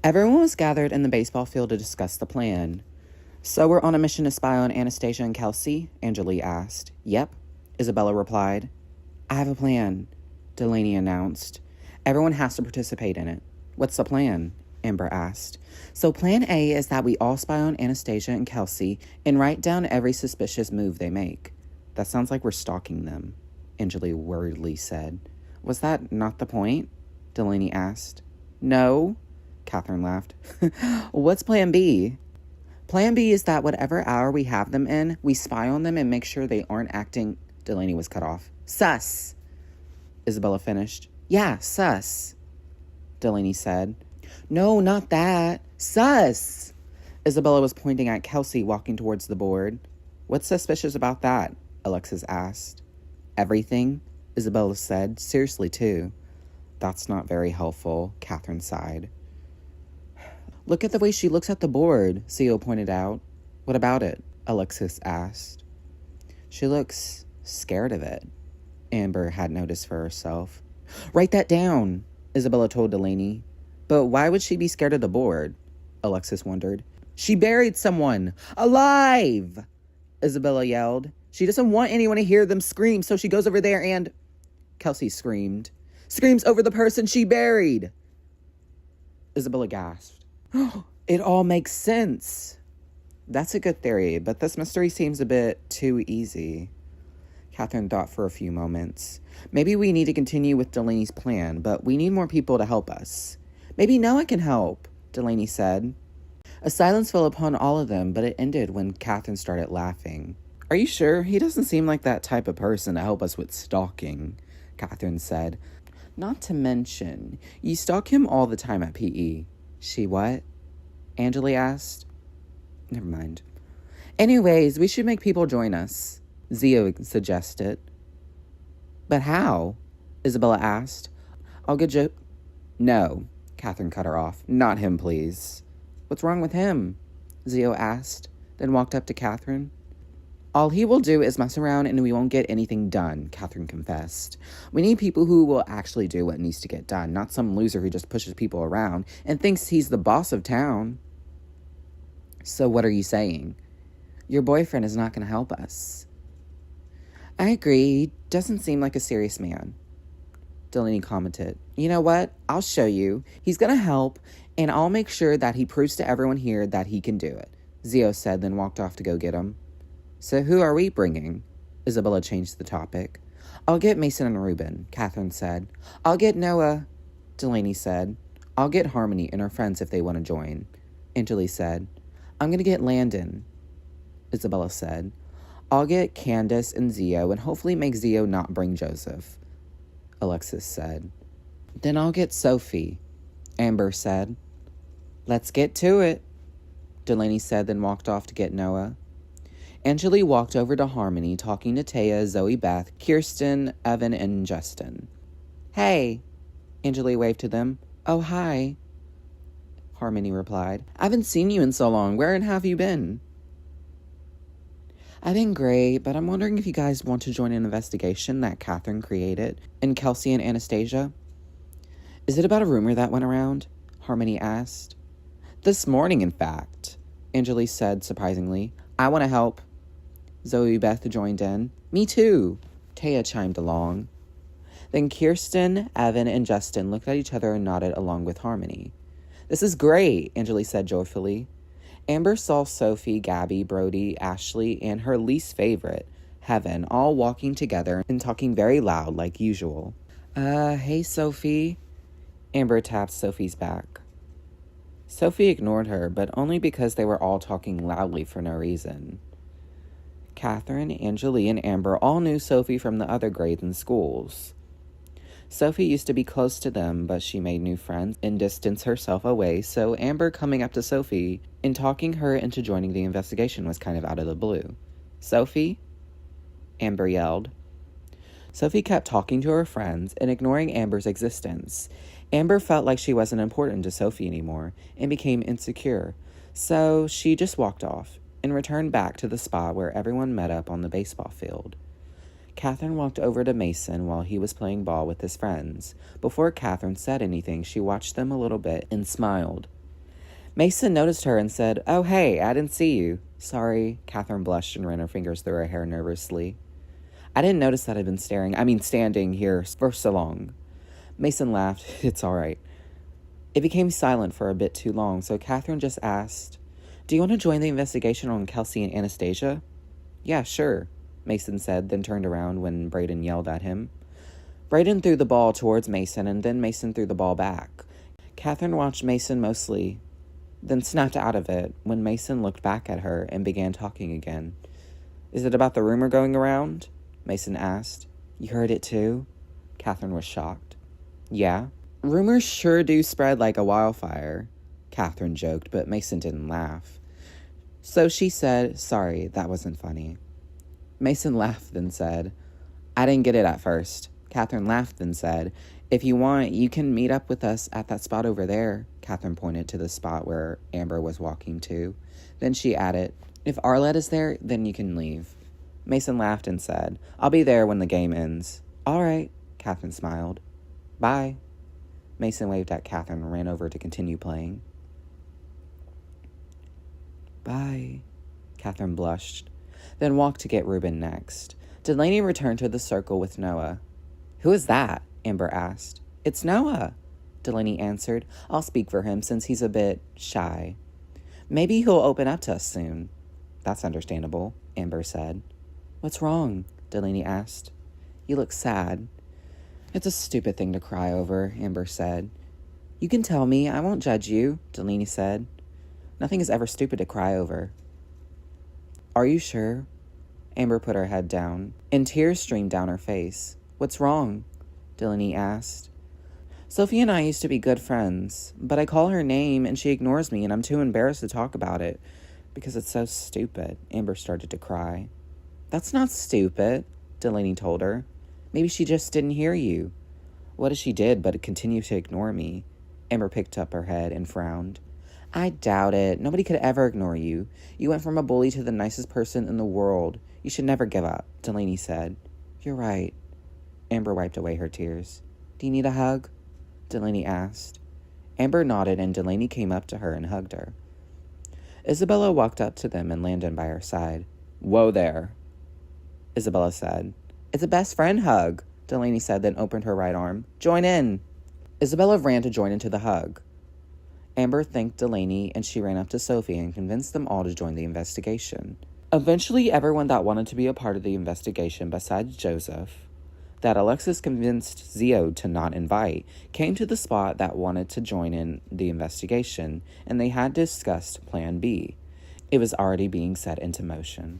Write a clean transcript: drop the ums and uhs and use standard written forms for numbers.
Everyone was gathered in the baseball field to discuss the plan. So we're on a mission to spy on Anastasia and Kelsey? Angelique asked. Yep, Isabella replied. I have a plan, Delaney announced. Everyone has to participate in it. What's the plan? Amber asked. So plan A is that we all spy on Anastasia and Kelsey and write down every suspicious move they make. That sounds like we're stalking them, Angelique worriedly said. Was that not the point? Delaney asked. No, Catherine laughed. What's plan B? Plan B is that whatever hour we have them in, we spy on them and make sure they aren't acting... Delaney was cut off. Sus, Isabella finished. Yeah, sus, Delaney said. No, not that. Sus! Isabella was pointing at Kelsey walking towards the board. What's suspicious about that? Alexis asked. Everything, Isabella said, seriously too. That's not very helpful, Catherine sighed. Look at the way she looks at the board, Zio pointed out. What about it? Alexis asked. She looks scared of it, Amber had noticed for herself. Write that down, Isabella told Delaney. But why would she be scared of the board? Alexis wondered. She buried someone. Alive! Isabella yelled. She doesn't want anyone to hear them scream, so she goes over there and... Kelsey screamed. Screams over the person she buried! Isabella gasped. It all makes sense. That's a good theory, but this mystery seems a bit too easy. Catherine thought for a few moments. Maybe we need to continue with Delaney's plan, but we need more people to help us. Maybe Noah can help, Delaney said. A silence fell upon all of them, but it ended when Catherine started laughing. Are you sure? He doesn't seem like that type of person to help us with stalking, Catherine said. Not to mention, you stalk him all the time at PE. She what? Angelique asked. Never mind. Anyways, we should make people join us, Zio suggested. But how? Isabella asked. I'll get Joe... No, Catherine cut her off. Not him, please. What's wrong with him? Zio asked, then walked up to Catherine. All he will do is mess around and we won't get anything done, Catherine confessed. We need people who will actually do what needs to get done, not some loser who just pushes people around and thinks he's the boss of town. So what are you saying? Your boyfriend is not going to help us. I agree. He doesn't seem like a serious man, Delaney commented. You know what? I'll show you. He's going to help, and I'll make sure that he proves to everyone here that he can do it, Zio said, then walked off to go get him. So who are we bringing? Isabella changed the topic. I'll get Mason and Reuben, Catherine said. I'll get Noah, Delaney said. I'll get Harmony and her friends if they want to join, Angelique said. I'm going to get Landon, Isabella said. I'll get Candace and Zio and hopefully make Zio not bring Joseph, Alexis said. Then I'll get Sophie, Amber said. Let's get to it, Delaney said, then walked off to get Noah. Angelique walked over to Harmony, talking to Taya, Zoe Beth, Kirsten, Evan, and Justin. Hey, Angelique waved to them. Oh, hi, Harmony replied. I haven't seen you in so long. Where have you been? I've been great, but I'm wondering if you guys want to join an investigation that Catherine created in Kelsey and Anastasia. Is it about a rumor that went around? Harmony asked. This morning, in fact, Angelique said surprisingly. I want to help. Zoe Beth joined in. Me too, Taya chimed along. Then Kirsten, Evan, and Justin looked at each other and nodded along with Harmony. This is great, Angelique said joyfully. Amber saw Sophie, Gabby, Brody, Ashley, and her least favorite, Heaven, all walking together and talking very loud like usual. Hey, Sophie. Amber tapped Sophie's back. Sophie ignored her, but only because they were all talking loudly for no reason. Catherine, Angelique, and Amber all knew Sophie from the other grades and schools. Sophie used to be close to them, but she made new friends and distanced herself away, so Amber coming up to Sophie and talking her into joining the investigation was kind of out of the blue. Sophie? Amber yelled. Sophie kept talking to her friends and ignoring Amber's existence. Amber felt like she wasn't important to Sophie anymore and became insecure, so she just walked off and returned back to the spot where everyone met up on the baseball field. Catherine walked over to Mason while he was playing ball with his friends. Before Catherine said anything, she watched them a little bit and smiled. Mason noticed her and said, "Oh, hey, I didn't see you." "Sorry." Catherine blushed and ran her fingers through her hair nervously. "I didn't notice that I'd been standing here for so long." Mason laughed. "It's all right." It became silent for a bit too long, so Catherine just asked, "Do you want to join the investigation on Kelsey and Anastasia?" "Yeah, sure," Mason said, then turned around when Brayden yelled at him. Brayden threw the ball towards Mason, and then Mason threw the ball back. Catherine watched Mason mostly, then snapped out of it when Mason looked back at her and began talking again. "Is it about the rumor going around?" Mason asked. "You heard it too?" Catherine was shocked. "Yeah." "Rumors sure do spread like a wildfire," Catherine joked, but Mason didn't laugh. So she said, "Sorry, that wasn't funny." Mason laughed, then said, "I didn't get it at first." Catherine laughed, then said, "If you want, you can meet up with us at that spot over there." Catherine pointed to the spot where Amber was walking to. Then she added, "If Arlette is there, then you can leave." Mason laughed and said, "I'll be there when the game ends." "All right," Catherine smiled. "Bye." Mason waved at Catherine and ran over to continue playing. "Bye," Catherine blushed, then walked to get Reuben next. Delaney returned to the circle with Noah. "Who is that?" Amber asked. "It's Noah," Delaney answered. "I'll speak for him since he's a bit shy. Maybe he'll open up to us soon." "That's understandable," Amber said. "What's wrong?" Delaney asked. "You look sad." "It's a stupid thing to cry over," Amber said. "You can tell me. I won't judge you," Delaney said. "Nothing is ever stupid to cry over." "Are you sure?" Amber put her head down, and tears streamed down her face. "What's wrong?" Delaney asked. "Sophie and I used to be good friends, but I call her name and she ignores me and I'm too embarrassed to talk about it because it's so stupid." Amber started to cry. "That's not stupid," Delaney told her. "Maybe she just didn't hear you." "What if she did, but continued to ignore me?" Amber picked up her head and frowned. "I doubt it. Nobody could ever ignore you. You went from a bully to the nicest person in the world. You should never give up," Delaney said. "You're right." Amber wiped away her tears. "Do you need a hug?" Delaney asked. Amber nodded and Delaney came up to her and hugged her. Isabella walked up to them and landed by her side. "Whoa there," Isabella said. "It's a best friend hug," Delaney said, then opened her right arm. "Join in." Isabella ran to join into the hug. Amber thanked Delaney and she ran up to Sophie and convinced them all to join the investigation. Eventually, everyone that wanted to be a part of the investigation besides Joseph, that Alexis convinced Zio to not invite, came to the spot that wanted to join in the investigation, and they had discussed Plan B. It was already being set into motion.